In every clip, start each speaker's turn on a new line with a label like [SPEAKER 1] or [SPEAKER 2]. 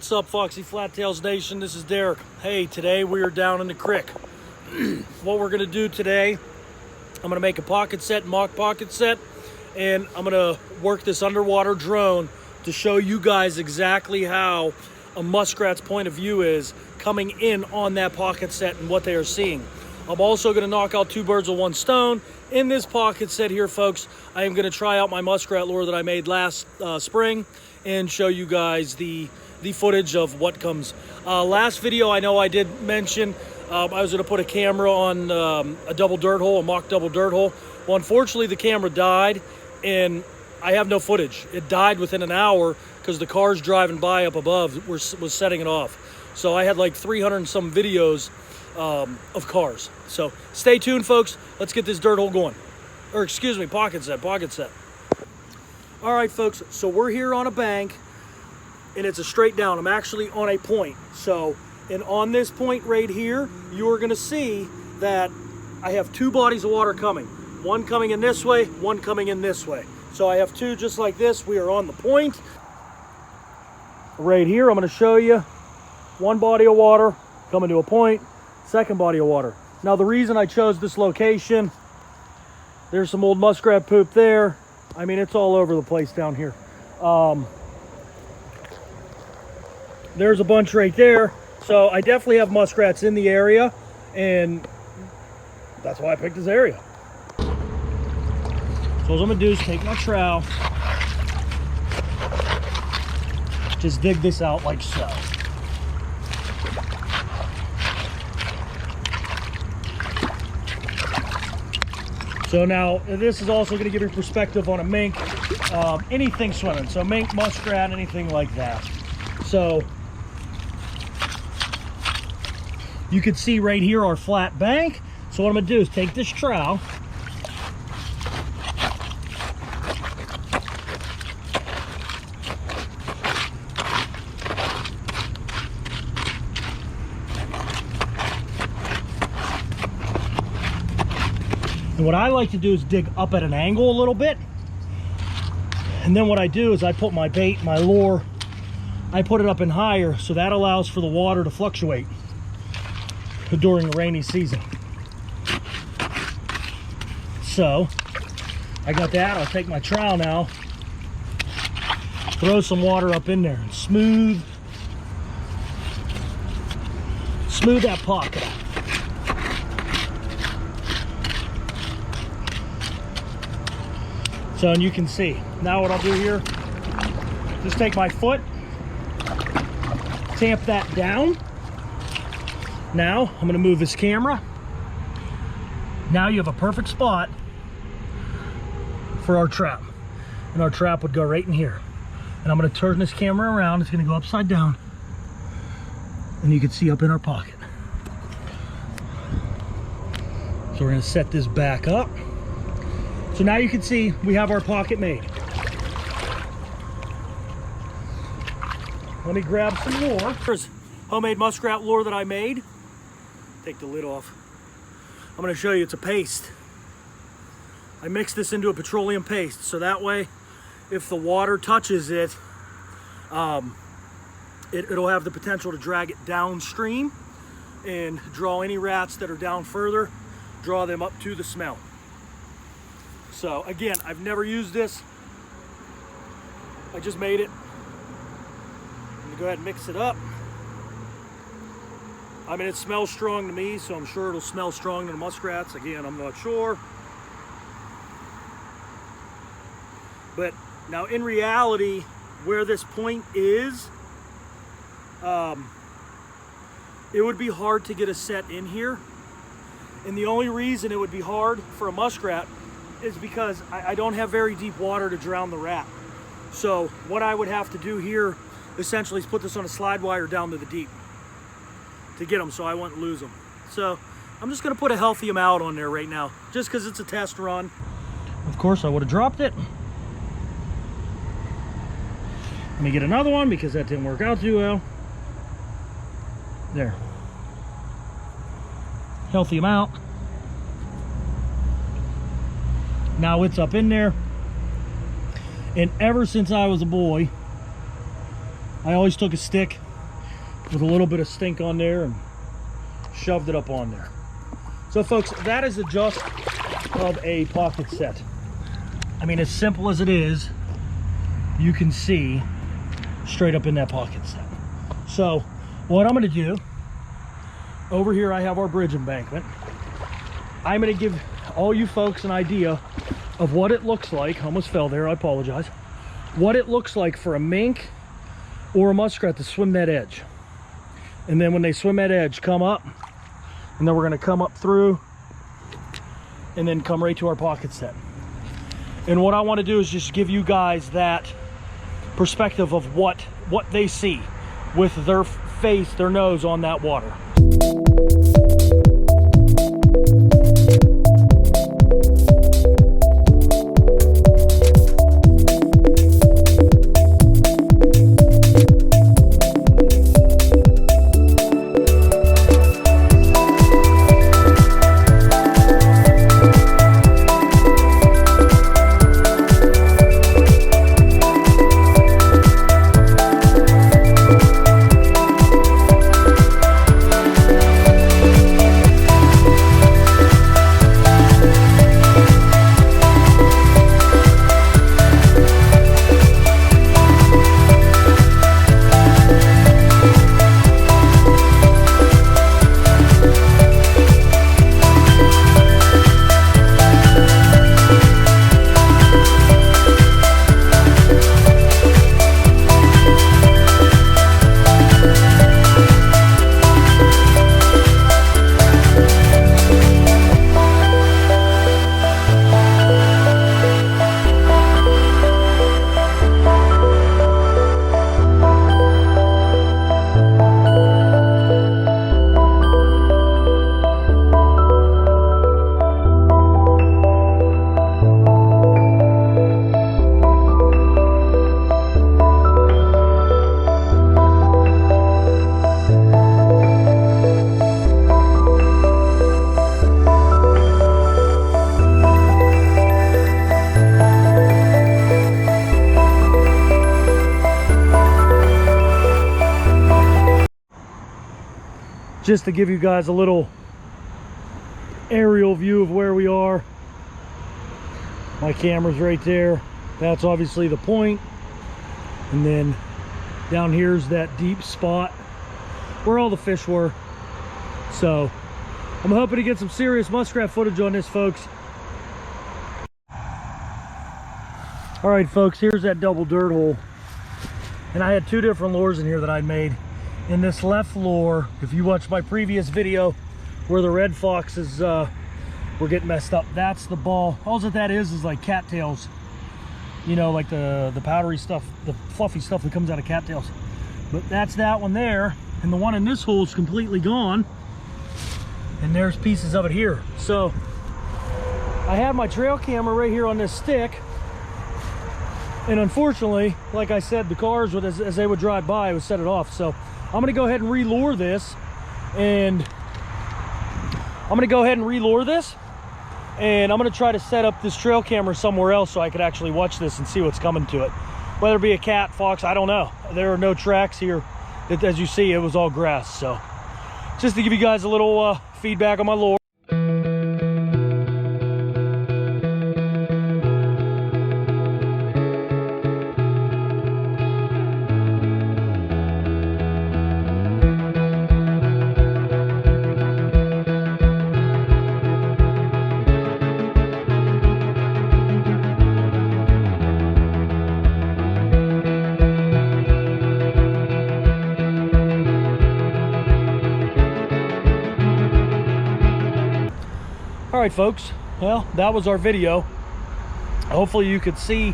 [SPEAKER 1] What's up, Foxyflattails Nation? This is Derek. Hey, today we are down in the creek. What we're gonna do today, I'm gonna make a pocket set, mock pocket set, and I'm gonna work this underwater drone to show you guys exactly how a muskrat's point of view is coming in on that pocket set and what they are seeing. I'm also gonna knock out two birds with one stone. In this pocket set here, folks, I am gonna try out my muskrat lure that I made last spring and show you guys the footage of what comes. Last video, I know I did mention I was gonna put a camera on a double dirt hole, a mock double dirt hole. Well, unfortunately, the camera died and I have no footage. It died within an hour because the cars driving by up above was setting it off. So I had like 300 and some videos of cars. So stay tuned, folks. Let's get this dirt hole going. Or excuse me, pocket set. All right, folks, so we're here on a bank and it's a straight down. I'm actually on a point. So, and on this point right here, you're gonna see that I have two bodies of water coming. One coming in this way, one coming in this way. So I have two just like this. We are on the point. Right here, I'm gonna show you one body of water coming to a point, second body of water. Now the reason I chose this location, there's some old muskrat poop there. I mean, it's all over the place down here. There's a bunch right there. So I definitely have muskrats in the area, and that's why I picked this area. So what I'm gonna do is take my trowel, just dig this out like so. So now this is also going to give you perspective on a mink, anything swimming. So mink, muskrat, anything like that. So you can see right here our flat bank. So what I'm going to do is take this trowel, and what I like to do is dig up at an angle a little bit. And then what I do is I put my bait, my lure, I put it up in higher, so that allows for the water to fluctuate during the rainy season. So I got that. I'll take my trowel now, throw some water up in there and smooth that pocket out. So, and you can see, now what I'll do here, just take my foot, tamp that down. Now, I'm gonna move this camera. Now you have a perfect spot for our trap. And our trap would go right in here. And I'm gonna turn this camera around, it's gonna go upside down. And you can see up in our pocket. So we're gonna set this back up. So now you can see we have our pocket made. Let me grab some lure. Here's homemade muskrat lure that I made. Take the lid off. I'm gonna show you, it's a paste. I mixed this into a petroleum paste, so that way, if the water touches it, it'll have the potential to drag it downstream and draw any rats that are down further, draw them up to the smell. So again, I've never used this. I just made it. I'm gonna go ahead and mix it up. I mean, it smells strong to me, so I'm sure it'll smell strong to the muskrats. Again, I'm not sure. But now in reality, where this point is, it would be hard to get a set in here. And the only reason it would be hard for a muskrat is because I don't have very deep water to drown the rat. So what I would have to do here essentially is put this on a slide wire down to the deep to get them so I wouldn't lose them. So I'm just gonna put a healthy amount on there right now just because it's a test run. Of course I would have dropped it. Let me get another one because that didn't work out too well. There. Healthy amount. Now it's up in there. And ever since I was a boy, I always took a stick with a little bit of stink on there and shoved it up on there. So folks, that is the gist of a pocket set. I mean, as simple as it is, you can see straight up in that pocket set. So what I'm going to do, over here I have our bridge embankment. I'm going to give all you folks an idea of what it looks like. Almost fell there, I apologize. What it looks like for a mink or a muskrat to swim that edge. And then when they swim that edge, come up, and then we're going to come up through and then come right to our pocket set. And what I want to do is just give you guys that perspective of what they see with their face, their nose on that water. Just to give you guys a little aerial view of where we are. My camera's right there. That's obviously the point. And then down here's that deep spot where all the fish were. So I'm hoping to get some serious muskrat footage on this, folks. All right, folks, here's that double dirt hole. And I had two different lures in here that I made. In this left lure, if you watch my previous video where the red foxes were getting messed up, that's the ball. All that is like cattails, you know, like the powdery stuff, the fluffy stuff that comes out of cattails. But that's that one there, and the one in this hole is completely gone, and there's pieces of it here. So I had my trail camera right here on this stick, and unfortunately, like I said, the cars would, as they would drive by, it would set it off. So I'm gonna go ahead and re-lure this, and I'm gonna try to set up this trail camera somewhere else so I could actually watch this and see what's coming to it. Whether it be a cat, fox, I don't know. There are no tracks here. As you see, it was all grass. So just to give you guys a little feedback on my lure. All right, folks, well, that was our video. Hopefully you could see,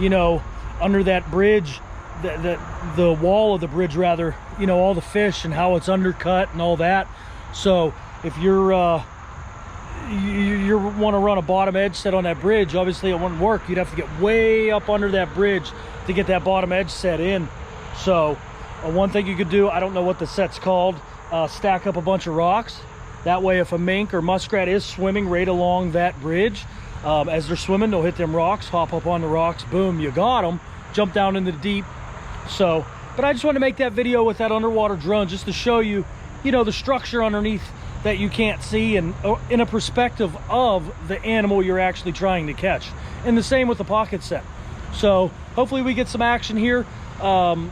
[SPEAKER 1] you know, under that bridge, the wall of the bridge rather, you know, all the fish and how it's undercut and all that. So if you're you want to run a bottom edge set on that bridge, obviously it wouldn't work. You'd have to get way up under that bridge to get that bottom edge set in. So one thing you could do, I don't know what the set's called, stack up a bunch of rocks. That way, if a mink or muskrat is swimming right along that bridge, as they're swimming, they'll hit them rocks, hop up on the rocks, boom, you got them, jump down in the deep. So But I just want to make that video with that underwater drone just to show you, you know, the structure underneath that you can't see, and in a perspective of the animal you're actually trying to catch. And the same with the pocket set. So hopefully we get some action here. I'm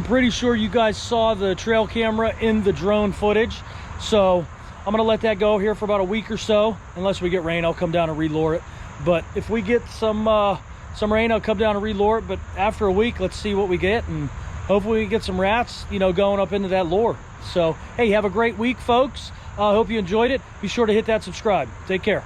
[SPEAKER 1] pretty sure you guys saw the trail camera in the drone footage. So I'm gonna let that go here for about a week or so. Unless we get rain, I'll come down and re-lure it. But if we get some rain, I'll come down and re-lure it. But after a week, let's see what we get, and hopefully we get some rats, you know, going up into that lure. So, hey, have a great week, folks. I hope you enjoyed it. Be sure to hit that subscribe. Take care.